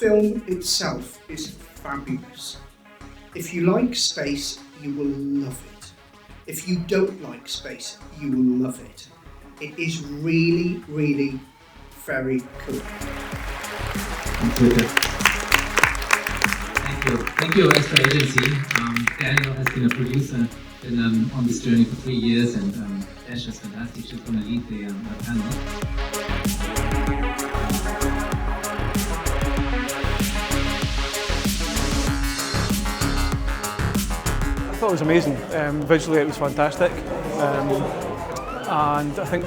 film itself is fabulous. If you like space, you will love it. If you don't like space, you will love it. It is really, really very cool. Thank you, AstroAgency. Daniel has been a producer, been on this journey for 3 years, and Ash is fantastic. She's going to lead the panel. I thought it was amazing. Visually, it was fantastic, and I think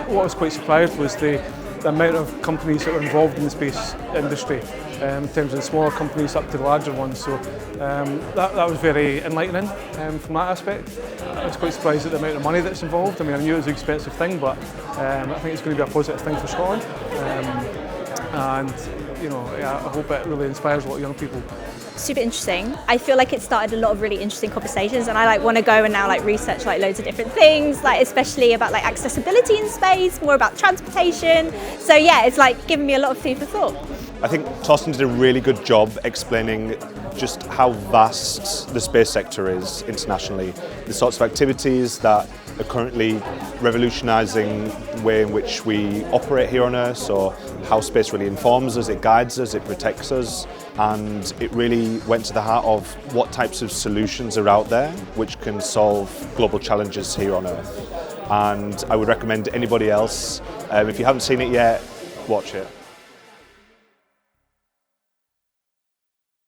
what I was quite surprised was the amount of companies that were involved in the space industry, in terms of the smaller companies up to the larger ones. So that was very enlightening from that aspect. I was quite surprised at the amount of money that's involved. I mean, I knew it was an expensive thing, but I think it's going to be a positive thing for Scotland. And you know, I hope it really inspires a lot of young people. Super interesting. I feel like it started a lot of really interesting conversations, and I want to go and now research loads of different things, especially about accessibility in space, more about transportation. So yeah, it's giving me a lot of food for thought. I think Torsten did a really good job explaining just how vast the space sector is internationally, the sorts of activities that are currently revolutionising the way in which we operate here on Earth, so how space really informs us, it guides us, it protects us, and it really went to the heart of what types of solutions are out there which can solve global challenges here on Earth. And I would recommend anybody else, if you haven't seen it yet, watch it.